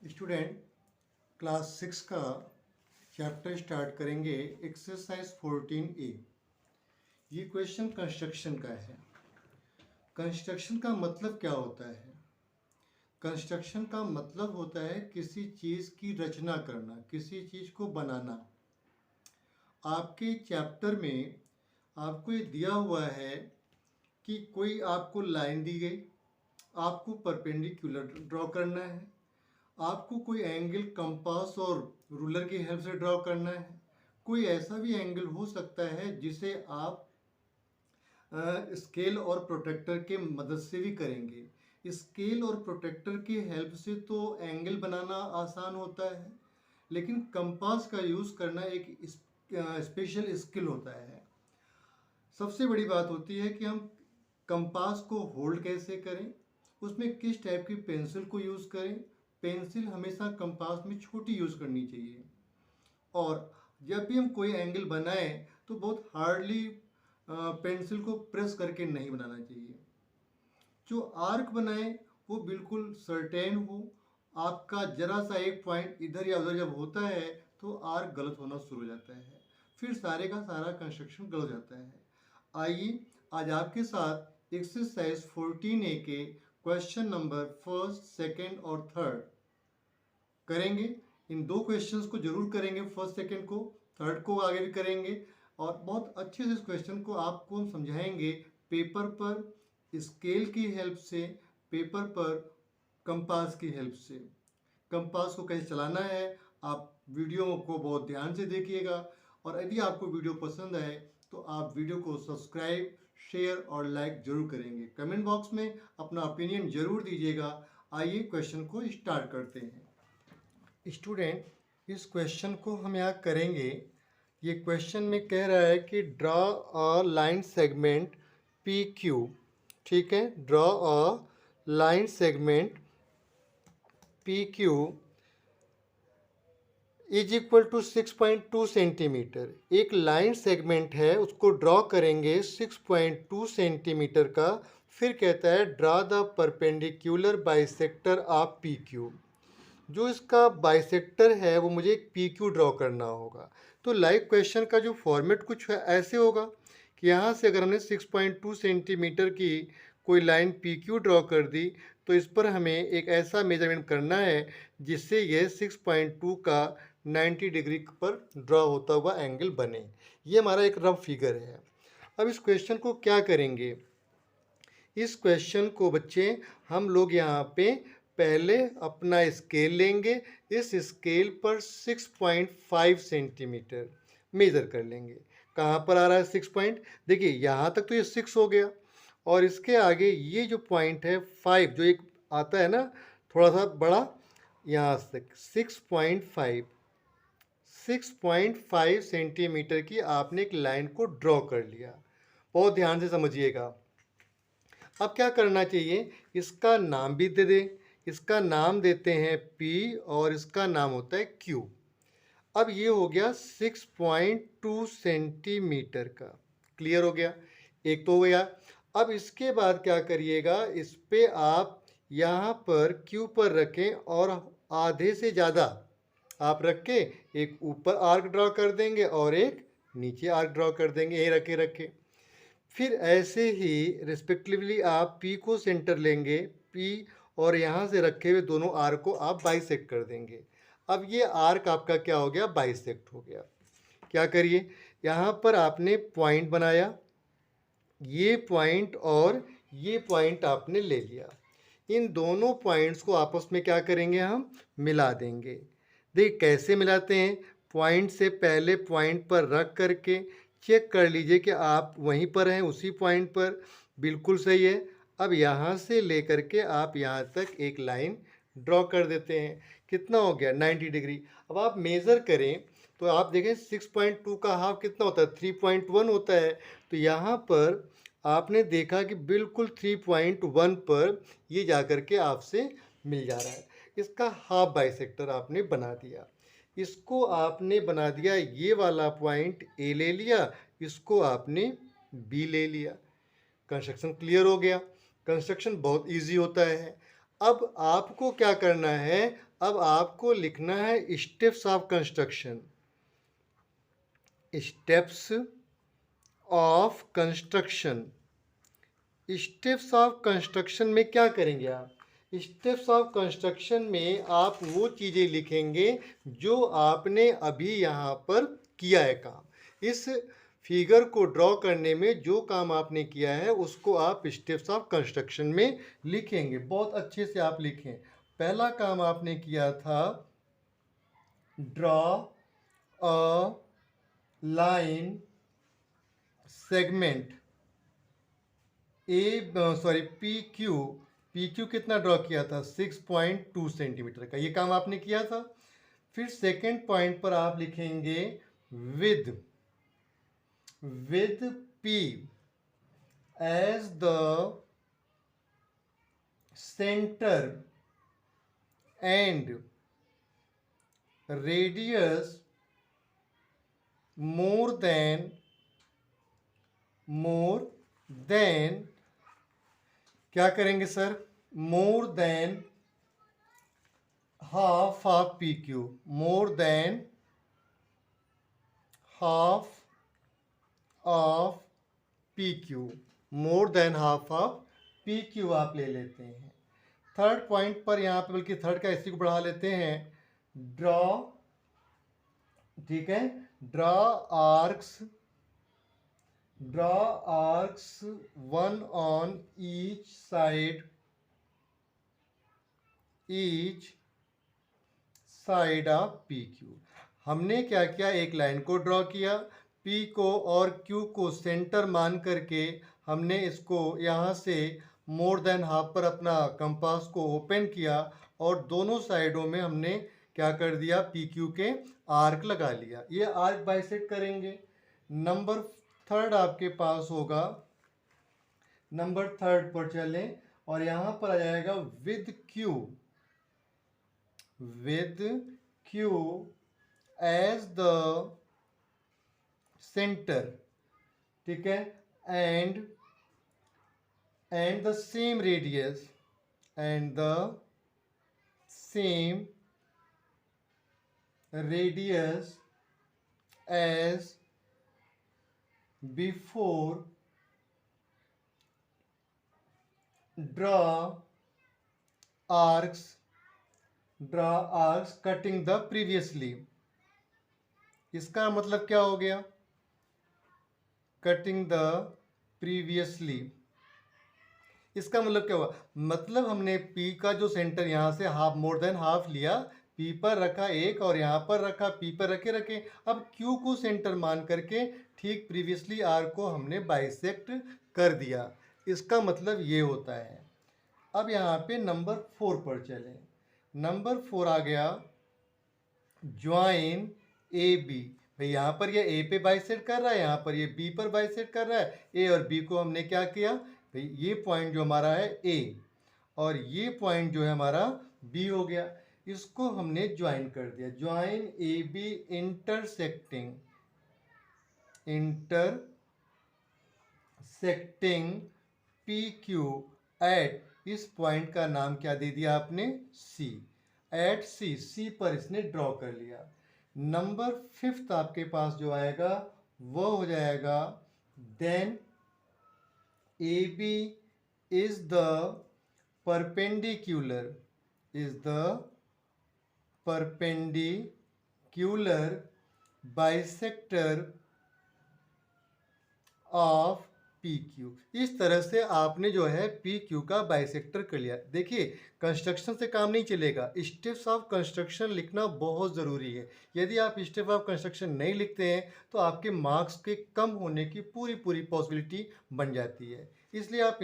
Student class 6 का chapter start करेंगे। Exercise 14A। ये क्वेश्चन कंस्ट्रक्शन का है। कंस्ट्रक्शन का मतलब क्या होता है? कंस्ट्रक्शन का मतलब होता है किसी चीज़ की रचना करना, किसी चीज़ को बनाना। आपके चैप्टर में आपको ये दिया हुआ है कि कोई आपको लाइन दी गई, आपको परपेंडिकुलर ड्रॉ करना है, आपको कोई एंगल कंपास और रूलर की हेल्प से ड्रॉ करना है। कोई ऐसा भी एंगल हो सकता है जिसे आप स्केल और प्रोटेक्टर के मदद से भी करेंगे। स्केल और प्रोटेक्टर की हेल्प से तो एंगल बनाना आसान होता है, लेकिन कंपास का यूज़ करना एक स्पेशल स्किल होता है। सबसे बड़ी बात होती है कि हम कंपास को होल्ड कैसे करें, उसमें किस टाइप की पेंसिल को यूज़ करें। पेंसिल हमेशा कंपास में छोटी यूज़ करनी चाहिए, और जब भी हम कोई एंगल बनाएं तो बहुत हार्डली पेंसिल को प्रेस करके नहीं बनाना चाहिए। जो आर्क बनाएं वो बिल्कुल सर्टेन हो। आपका जरा सा एक पॉइंट इधर या उधर जब होता है तो आर्क गलत होना शुरू हो जाता है, फिर सारे का सारा कंस्ट्रक्शन गलत जाता है। आइए आज आपके साथ एक्सरसाइज 14A के क्वेश्चन नंबर फर्स्ट, सेकंड और थर्ड करेंगे। इन दो क्वेश्चंस को जरूर करेंगे, फर्स्ट सेकंड को, थर्ड को आगे भी करेंगे, और बहुत अच्छे से इस क्वेश्चन को आपको हम समझाएंगे पेपर पर, स्केल की हेल्प से, पेपर पर कंपास की हेल्प से। कंपास को कैसे चलाना है आप वीडियो को बहुत ध्यान से देखिएगा, और यदि आपको वीडियो पसंद आए तो आप वीडियो को सब्सक्राइब, शेयर और लाइक जरूर करेंगे। कमेंट बॉक्स में अपना ओपिनियन जरूर दीजिएगा। आइए क्वेश्चन को स्टार्ट करते हैं। स्टूडेंट, इस क्वेश्चन को हम यहाँ करेंगे। ये क्वेश्चन में कह रहा है कि draw a line segment P Q. ठीक है, draw a line segment P Q is equal to 6.2 centimetre. एक लाइन सेगमेंट है, उसको ड्रॉ करेंगे 6.2 सेंटीमीटर का। फिर कहता है draw the perpendicular bisector of P Q. जो इसका बाइसेक्टर है वो मुझे पी क्यू ड्रॉ करना होगा। तो लाइक क्वेश्चन का जो फॉर्मेट कुछ ऐसे होगा कि यहाँ से अगर हमने 6.2 सेंटीमीटर की कोई लाइन पी क्यू ड्रॉ कर दी, तो इस पर हमें एक ऐसा मेजरमेंट करना है जिससे ये 6.2 का 90 डिग्री पर ड्रॉ होता हुआ एंगल बने। ये हमारा एक रफ फिगर है। अब इस क्वेश्चन को क्या करेंगे? इस क्वेश्चन को बच्चे हम लोग यहाँ पे पहले अपना स्केल लेंगे। इस स्केल पर 6.5 सेंटीमीटर मेज़र कर लेंगे। कहाँ पर आ रहा है 6 पॉइंट? देखिए यहाँ तक तो ये 6 हो गया, और इसके आगे ये जो पॉइंट है 5, जो एक आता है ना थोड़ा सा बड़ा, यहाँ से 6.5 सेंटीमीटर की आपने एक लाइन को ड्रॉ कर लिया। बहुत ध्यान से समझिएगा। अब क्या करना चाहिए, इसका नाम भी दे दें। इसका नाम देते हैं P और इसका नाम होता है Q। अब ये हो गया 6.2 सेंटीमीटर का। क्लियर हो गया? एक तो हो गया। अब इसके बाद क्या करिएगा, इस पे आप यहाँ पर Q पर रखें और आधे से ज़्यादा आप रख के एक ऊपर आर्क ड्रॉ कर देंगे और एक नीचे आर्क ड्रॉ कर देंगे, यही रखे रखे। फिर ऐसे ही रिस्पेक्टिवली आप P को सेंटर लेंगे, P और यहाँ से रखे हुए दोनों आर्क को आप बाइसेक्ट कर देंगे। अब ये आर्क आपका क्या हो गया? बाइसेक्ट हो गया। क्या करिए, यहाँ पर आपने पॉइंट बनाया, ये पॉइंट और ये पॉइंट आपने ले लिया। इन दोनों पॉइंट्स को आपस में क्या करेंगे, हम मिला देंगे। देखिए कैसे मिलाते हैं। पॉइंट से पहले पॉइंट पर रख करके चेक कर लीजिए कि आप वहीं पर हैं, उसी पॉइंट पर। बिल्कुल सही है। अब यहाँ से लेकर के आप यहाँ तक एक लाइन ड्रॉ कर देते हैं। कितना हो गया? 90 डिग्री। अब आप मेज़र करें तो आप देखें 6.2 का हाफ कितना होता है? 3.1 होता है। तो यहाँ पर आपने देखा कि बिल्कुल 3.1 पर ये जाकर के आपसे मिल जा रहा है। इसका हाफ बाइसेक्टर आपने बना दिया। इसको आपने बना दिया, ये वाला पॉइंट ए ले लिया, इसको आपने बी ले लिया। कंस्ट्रक्शन क्लियर हो गया। कंस्ट्रक्शन बहुत इजी होता है। अब आपको क्या करना है, अब आपको लिखना है steps of construction. Steps of construction. Steps of construction में क्या करेंगे आप? स्टेप्स ऑफ कंस्ट्रक्शन में आप वो चीज़ें लिखेंगे जो आपने अभी यहाँ पर किया है काम। इस फिगर को ड्रॉ करने में जो काम आपने किया है उसको आप स्टेप्स ऑफ कंस्ट्रक्शन में लिखेंगे। बहुत अच्छे से आप लिखें। पहला काम आपने किया था draw a line segment P Q कितना ड्रॉ किया था? 6.2 सेंटीमीटर का, ये काम आपने किया था। फिर सेकेंड पॉइंट पर आप लिखेंगे with P as the centre and radius more than क्या करेंगे sir? More than half of P Q. More than half of P Q. More than half of P Q आप ले लेते हैं। थर्ड पॉइंट पर यहाँ पे, बल्कि थर्ड का इसी को बढ़ा लेते हैं, ड्रॉ, ठीक है, draw arcs one on each side of P Q. हमने क्या किया, एक लाइन को ड्रॉ किया, पी को और क्यू को सेंटर मान करके हमने इसको यहाँ से मोर देन हाफ पर अपना कंपास को ओपन किया और दोनों साइडों में हमने क्या कर दिया, पी क्यू के आर्क लगा लिया। ये आर्क बाइसेक्ट करेंगे। नंबर थर्ड आपके पास होगा, नंबर थर्ड पर चलें और यहाँ पर आ जाएगा with Q as the centre, ठीक है, and the same radius as before, draw arcs cutting the previously. इसका मतलब क्या हो गया? कटिंग द प्रीवियसली, इसका मतलब क्या हुआ? मतलब हमने P का जो सेंटर यहाँ से हाफ, मोर देन हाफ लिया, P पर रखा एक और यहाँ पर रखा, P पर रखे। अब Q को सेंटर मान करके ठीक प्रीवियसली आर्क को हमने बाइसेक्ट कर दिया। इसका मतलब ये होता है। अब यहाँ पे नंबर 4 पर चलें। नंबर 4 आ गया ज्वाइन ए बी। भाई यहाँ पर ये ए पे बाइसेक्ट कर रहा है, यहाँ पर ये बी पर बाइसेक्ट कर रहा है। ए और बी को हमने क्या किया, भाई ये पॉइंट जो हमारा है ए और ये पॉइंट जो है हमारा बी हो गया, इसको हमने ज्वाइन कर दिया। Join A B intersecting P Q at, इस पॉइंट का नाम क्या दे दिया आपने? सी। एट सी पर इसने ड्रॉ कर लिया। नंबर 5 आपके पास जो आएगा वो हो जाएगा then A B is the perpendicular bisector of P Q. इस तरह से आपने जो है पी क्यू का बाइसेक्टर कर लिया। देखिए, कंस्ट्रक्शन से काम नहीं चलेगा, स्टेप्स ऑफ कंस्ट्रक्शन लिखना बहुत ज़रूरी है। यदि आप स्टेप ऑफ कंस्ट्रक्शन नहीं लिखते हैं तो आपके मार्क्स के कम होने की पूरी पॉसिबिलिटी बन जाती है। इसलिए आप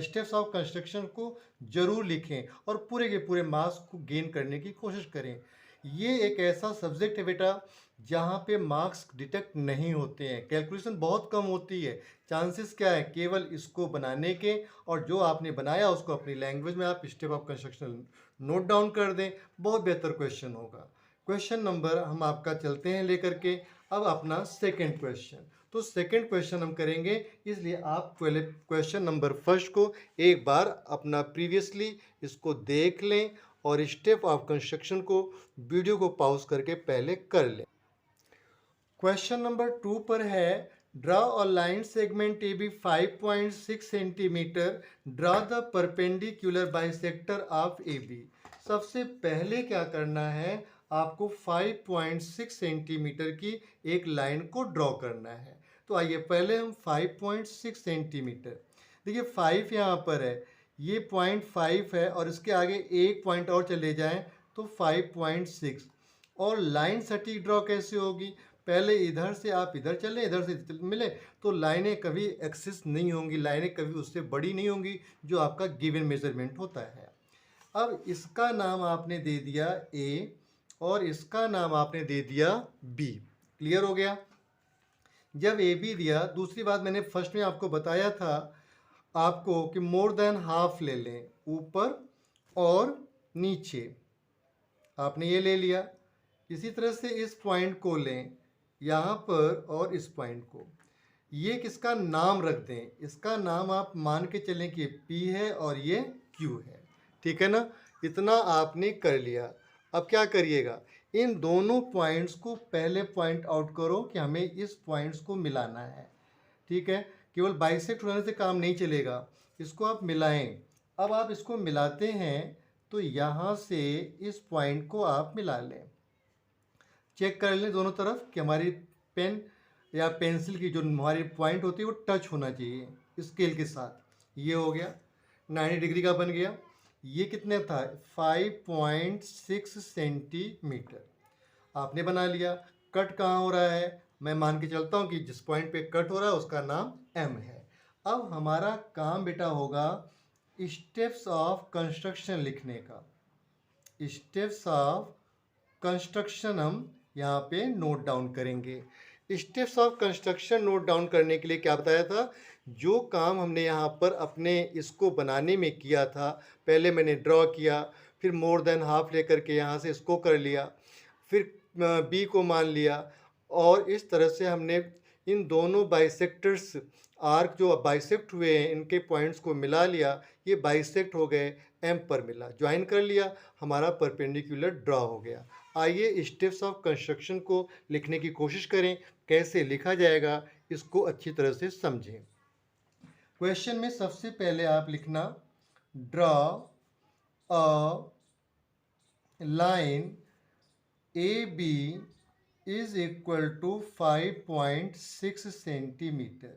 स्टेप्स ऑफ कंस्ट्रक्शन को ज़रूर लिखें और पूरे के पूरे मार्क्स को गेन करने की कोशिश करें। ये एक ऐसा सब्जेक्ट है बेटा जहाँ पे मार्क्स डिटेक्ट नहीं होते हैं, कैलकुलेशन बहुत कम होती है। चांसेस क्या है, केवल इसको बनाने के और जो आपने बनाया उसको अपनी लैंग्वेज में आप step of construction note down कर दें, बहुत बेहतर क्वेश्चन होगा। क्वेश्चन नंबर हम आपका चलते हैं लेकर के अब अपना सेकेंड क्वेश्चन। तो सेकंड क्वेश्चन हम करेंगे, इसलिए आप क्वेश्चन नंबर फर्स्ट को एक बार अपना प्रीवियसली इसको देख लें और स्टेप ऑफ कंस्ट्रक्शन को वीडियो को पॉज करके पहले कर लें। क्वेश्चन नंबर 2 पर है, draw a line segment A B 5.6 centimetre, draw the perpendicular bisector of A B. सबसे पहले क्या करना है, आपको 5.6 सेंटीमीटर की एक लाइन को ड्रॉ करना है। तो आइए पहले हम 5.6 सेंटीमीटर, देखिए 5 यहाँ पर है, ये 0.5 है और इसके आगे एक पॉइंट और चले जाएं तो 5.6। और लाइन सटीक ड्रॉ कैसे होगी, पहले इधर से आप इधर चलें, इधर से मिले तो लाइनें कभी एक्सिस नहीं होंगी, लाइनें कभी उससे बड़ी नहीं होंगी जो आपका गिवन मेजरमेंट होता है। अब इसका नाम आपने दे दिया ए और इसका नाम आपने दे दिया बी। क्लियर हो गया। जब ए बी दिया, दूसरी बात मैंने फर्स्ट में आपको बताया था आपको कि मोर देन हाफ ले लें, ऊपर और नीचे, आपने ये ले लिया। इसी तरह से इस पॉइंट को लें यहाँ पर और इस पॉइंट को, ये किसका नाम रख दें, इसका नाम आप मान के चलें कि P है और ये Q है। ठीक है ना, इतना आपने कर लिया। अब क्या करिएगा, इन दोनों पॉइंट्स को पहले पॉइंट आउट करो कि हमें इस पॉइंट्स को मिलाना है। ठीक है, केवल बाइसेक्ट होने से काम नहीं चलेगा, इसको आप मिलाएं। अब आप इसको मिलाते हैं तो यहाँ से इस पॉइंट को आप मिला लें। चेक कर लें दोनों तरफ कि हमारी पेन या पेंसिल की जो हमारी पॉइंट होती है वो टच होना चाहिए स्केल के साथ। ये हो गया, 90 डिग्री का बन गया। ये कितने था, 5.6 सेंटीमीटर आपने बना लिया। कट कहाँ हो रहा है, मैं मान के चलता हूँ कि जिस पॉइंट पे कट हो रहा है उसका नाम M है। अब हमारा काम बेटा होगा स्टेप्स ऑफ कंस्ट्रक्शन लिखने का। स्टेप्स ऑफ कंस्ट्रक्शन हम यहाँ पे नोट डाउन करेंगे। Steps of construction note down करने के लिए क्या बताया था, जो काम हमने यहाँ पर अपने इसको बनाने में किया था, पहले मैंने ड्रॉ किया, फिर मोर देन हाफ लेकर के यहाँ से इसको कर लिया, फिर बी को मान लिया और इस तरह से हमने इन दोनों बाइसेक्टर्स आर्क जो बाइसेक्ट हुए हैं इनके पॉइंट्स को मिला लिया, ये बाइसेक्ट हो गए, एम पर मिला, ज्वाइन कर लिया, हमारा परपेंडिकुलर ड्रॉ हो गया। आइए स्टेप्स ऑफ कंस्ट्रक्शन को लिखने की कोशिश करें, कैसे लिखा जाएगा इसको अच्छी तरह से समझें। क्वेश्चन में सबसे पहले आप लिखना, draw a line A B is equal to 5.6 centimetre.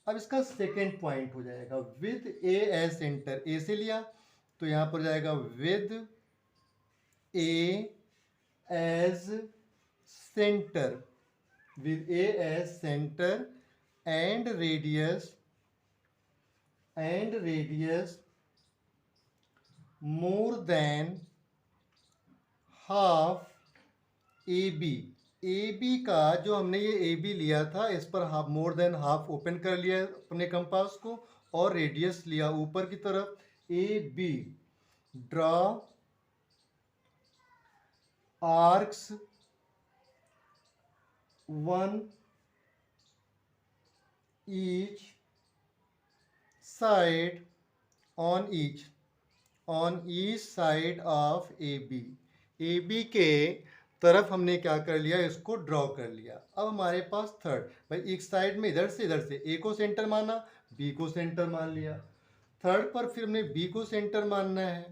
अब इसका सेकेंड पॉइंट हो जाएगा with A as centre, A से लिया तो यहाँ पर जाएगा with A as centre, with A as center and radius more than half AB। AB का जो हमने ये AB लिया था इस पर हाफ, मोर देन हाफ ओपन कर लिया अपने कंपास को और रेडियस लिया ऊपर की तरफ AB। Draw arcs 1 each side on each side of AB। AB के तरफ हमने क्या कर लिया, इसको ड्रॉ कर लिया। अब हमारे पास थर्ड, भाई एक साइड में इधर से A को सेंटर माना, B को सेंटर मान लिया। थर्ड पर फिर हमने B को सेंटर मानना है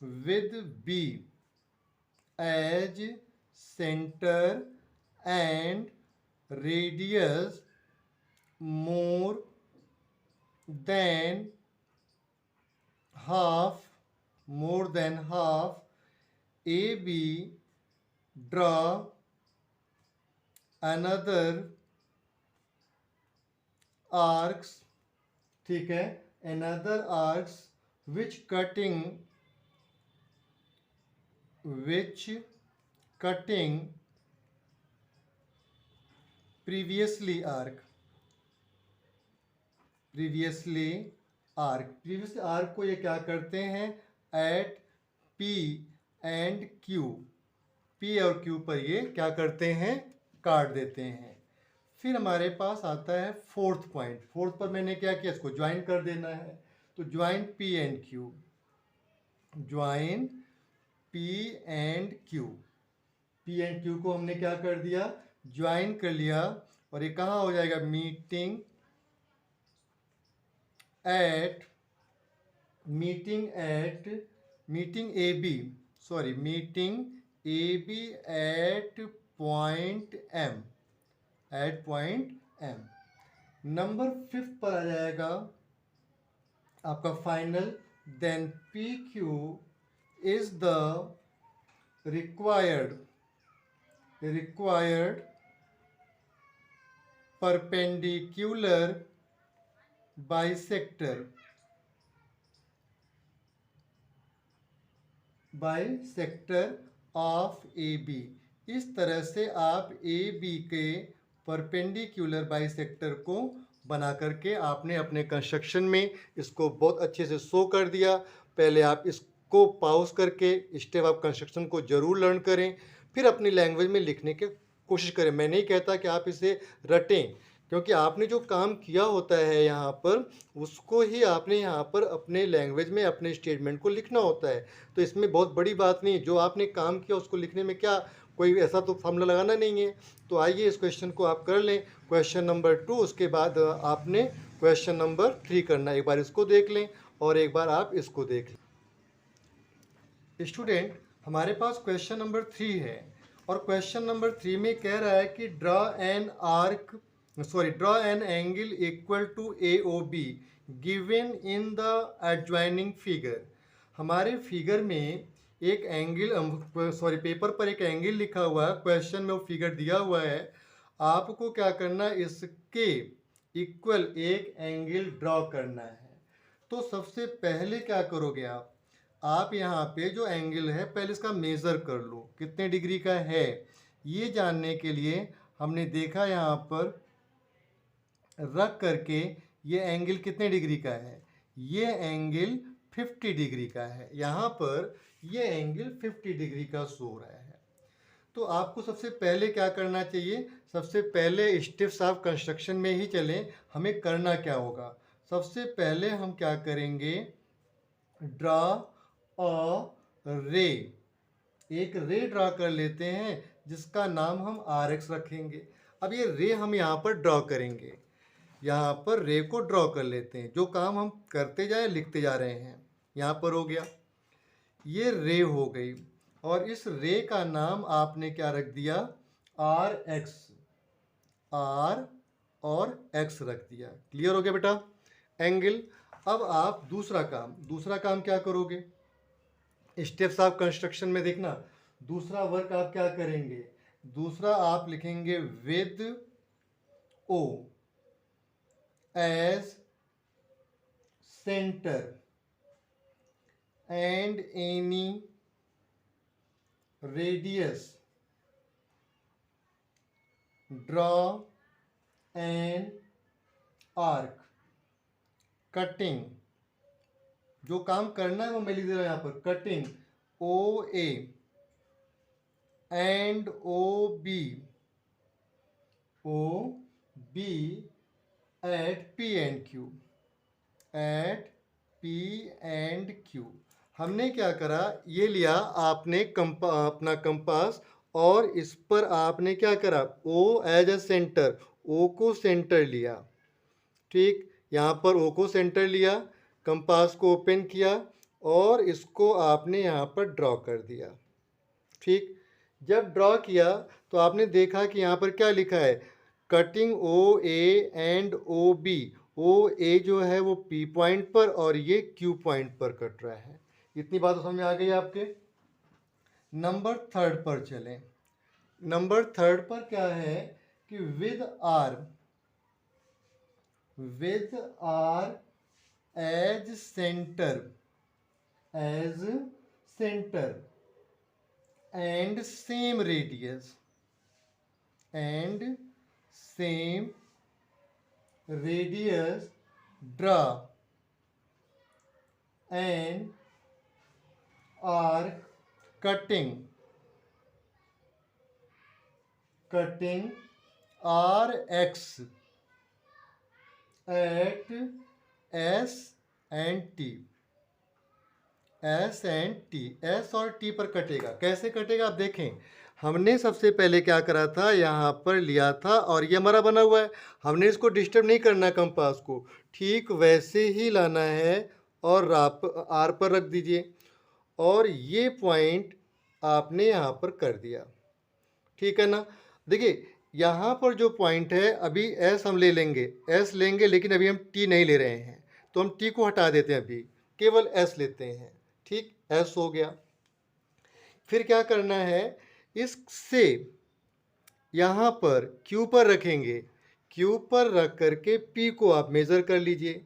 with B as centre and radius more than half AB। draw another arcs, ठीक है, another arcs which cutting previously arc को ये क्या करते हैं, at P and Q, P और Q पर ये क्या करते हैं, काट देते हैं। फिर हमारे पास आता है फोर्थ पॉइंट। फोर्थ पर मैंने क्या किया, इसको ज्वाइन कर देना है। तो join P and Q, join P and Q. P and Q को हमने क्या कर दिया, ज्वाइन कर लिया। और ये कहाँ हो जाएगा, meeting at meeting A B, sorry meeting A B at point M, at point M. Number 5 पर आ जाएगा आपका final, then P Q is the required perpendicular bisector of A B. इस तरह से आप ए बी के परपेंडिकुलर बाइसेक्टर को बना करके आपने अपने कंस्ट्रक्शन में इसको बहुत अच्छे से शो कर दिया। पहले आप इसको पॉज करके स्टेप ऑफ कंस्ट्रक्शन को जरूर लर्न करें, फिर अपनी लैंग्वेज में लिखने की कोशिश करें। मैं नहीं कहता कि आप इसे रटें, क्योंकि आपने जो काम किया होता है यहाँ पर, उसको ही आपने यहाँ पर अपने लैंग्वेज में अपने स्टेटमेंट को लिखना होता है। तो इसमें बहुत बड़ी बात नहीं, जो आपने काम किया उसको लिखने में क्या कोई ऐसा तो फॉर्मूला लगाना नहीं है। तो आइए इस क्वेश्चन को आप कर लें, क्वेश्चन नंबर 2। उसके बाद आपने क्वेश्चन नंबर 3 करना। एक बार इसको देख लें और एक बार आप इसको देख लें। स्टूडेंट, हमारे पास क्वेश्चन नंबर 3 है और क्वेश्चन नंबर 3 में कह रहा है कि draw an angle equal to A O B given in the adjoining figure. हमारे फिगर में एक एंगल, पेपर पर एक एंगल लिखा हुआ है, क्वेश्चन में वो फिगर दिया हुआ है। आपको क्या करना है, इसके इक्वल एक एंगल ड्रॉ करना है। तो सबसे पहले क्या करोगे आप यहाँ पे जो एंगल है पहले इसका मेज़र कर लो कितने डिग्री का है। ये जानने के लिए हमने देखा यहाँ पर रख करके ये एंगल कितने डिग्री का है, ये एंगल 50 डिग्री का है। यहाँ पर ये एंगल 50 डिग्री का शो रहा है। तो आपको सबसे पहले क्या करना चाहिए, सबसे पहले स्टेप्स ऑफ कंस्ट्रक्शन में ही चलें। हमें करना क्या होगा, सबसे पहले हम क्या करेंगे, ड्रॉ अ रे, एक रे ड्रॉ कर लेते हैं जिसका नाम हम आर एक्स रखेंगे। अब ये रे हम यहाँ पर ड्रॉ करेंगे, यहाँ पर रे को ड्रॉ कर लेते हैं। जो काम हम करते जाए लिखते जा रहे हैं। यहाँ पर हो गया, ये रे हो गई और इस रे का नाम आपने क्या रख दिया, आर एक्स, आर और एक्स रख दिया। क्लियर हो गया बेटा एंगल। अब आप दूसरा काम क्या करोगे, स्टेप्स ऑफ कंस्ट्रक्शन में देखना, दूसरा वर्क आप क्या करेंगे, दूसरा आप लिखेंगे with O as centre and any radius draw an arc। कटिंग, जो काम करना है वो मैं लिख दे रहा हूं यहाँ पर, cutting O A and O B at P and Q, at P and Q. हमने क्या करा, ये लिया आपने अपना कंपास और इस पर आपने क्या करा, ओ एज ए सेंटर, ओ को सेंटर लिया। ठीक, यहाँ पर ओ को सेंटर लिया, कंपास को ओपन किया और इसको आपने यहाँ पर ड्रॉ कर दिया। ठीक, जब ड्रॉ किया तो आपने देखा कि यहाँ पर क्या लिखा है, cutting O A and O B. O A जो है वो पी पॉइंट पर और ये क्यू पॉइंट पर कट रहा है। इतनी बात तो समझ में आ गई आपके। नंबर 3 पर चलें। नंबर 3 पर क्या है कि with R as centre and same radius draw an arc cutting R X at S and T, S and T, S और टी पर कटेगा। कैसे कटेगा आप देखें, हमने सबसे पहले क्या करा था, यहाँ पर लिया था और ये हमारा बना हुआ है, हमने इसको डिस्टर्ब नहीं करना कंपास को, ठीक वैसे ही लाना है और आर पर रख दीजिए और ये पॉइंट आपने यहाँ पर कर दिया, ठीक है ना। देखिए यहाँ पर जो पॉइंट है, अभी एस हम ले लेंगे, एस लेंगे, लेकिन अभी हम टी नहीं ले रहे हैं, तो हम टी को हटा देते हैं, अभी केवल एस लेते हैं, ठीक, एस हो गया। फिर क्या करना है, इससे यहाँ पर क्यू पर रखेंगे, क्यू पर रख करके पी को आप मेज़र कर लीजिए,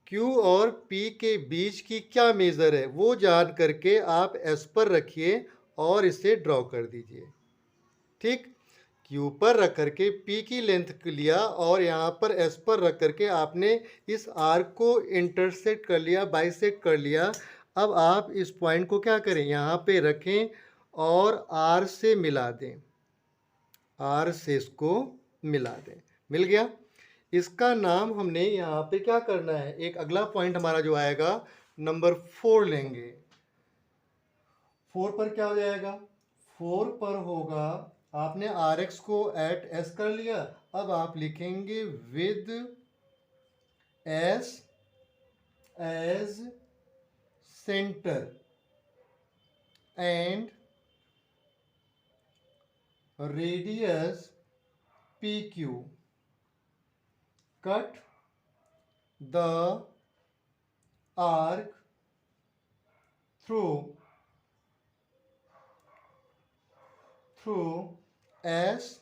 क्यू और पी के बीच की क्या मेज़र है वो जान करके आप एस पर रखिए और इसे ड्रॉ कर दीजिए, ठीक। क्यू पर रख करके पी की लेंथ लिया और यहाँ पर एस पर रख करके आपने इस आर्क को इंटरसेक्ट कर लिया, बाइसेक्ट कर लिया। अब आप इस पॉइंट को क्या करें, यहाँ पे रखें और आर से मिला दें, आर से इसको मिला दें, मिल गया। इसका नाम हमने यहाँ पे क्या करना है, एक अगला पॉइंट हमारा जो आएगा नंबर 4 लेंगे। 4 पर क्या हो जाएगा, 4 पर होगा, आपने आर एक्स को एट एस कर लिया, अब आप लिखेंगे with S as centre and radius P Q, cut the arc through S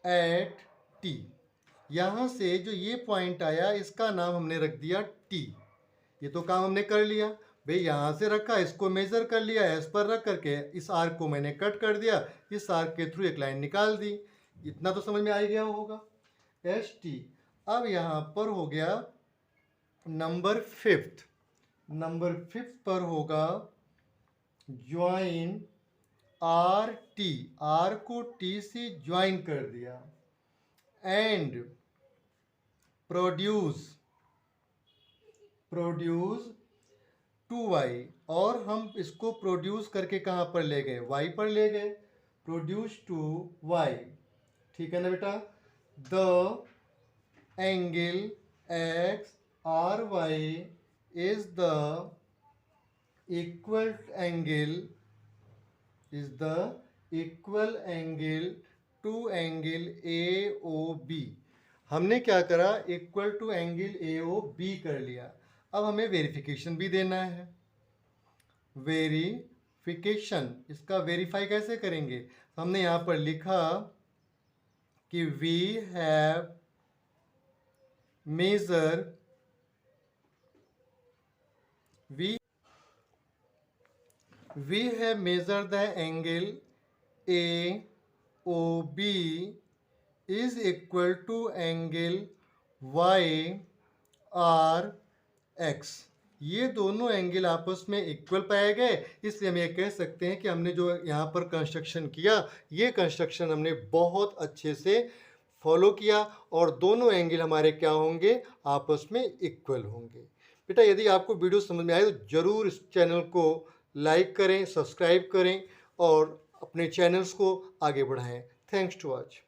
at T. यहाँ से जो ये पॉइंट आया इसका नाम हमने रख दिया टी। ये तो काम हमने कर लिया भाई, यहाँ से रखा, इसको मेजर कर लिया, एस पर रख करके इस आर्क को मैंने कट कर दिया, इस आर्क के थ्रू एक लाइन निकाल दी। इतना तो समझ में आ गया होगा, एस टी। अब यहाँ पर हो गया नंबर 5, नंबर 5 पर होगा ज्वाइन आर टी, आर को टी से ज्वाइन कर दिया एंड प्रोड्यूस 2y, और हम इसको प्रोड्यूस करके कहाँ पर ले गए, y पर ले गए, प्रोड्यूस 2y, ठीक है ना बेटा। The angle X R Y is the equal angle to angle A O B. हमने क्या करा, equal to angle A O B कर लिया। अब हमें वेरिफिकेशन भी देना है, वेरिफिकेशन, इसका वेरीफाई कैसे करेंगे, हमने यहाँ पर लिखा कि we have measured the angle AOB is equal to angle YRX। ये दोनों एंगल आपस में इक्वल पाए गए, इसलिए हम ये कह सकते हैं कि हमने जो यहाँ पर कंस्ट्रक्शन किया, ये कंस्ट्रक्शन हमने बहुत अच्छे से फॉलो किया और दोनों एंगल हमारे क्या होंगे, आपस में इक्वल होंगे। बेटा यदि आपको वीडियो समझ में आए तो ज़रूर इस चैनल को लाइक करें, सब्सक्राइब करें और अपने चैनल्स को आगे बढ़ाएं। Thanks to watch.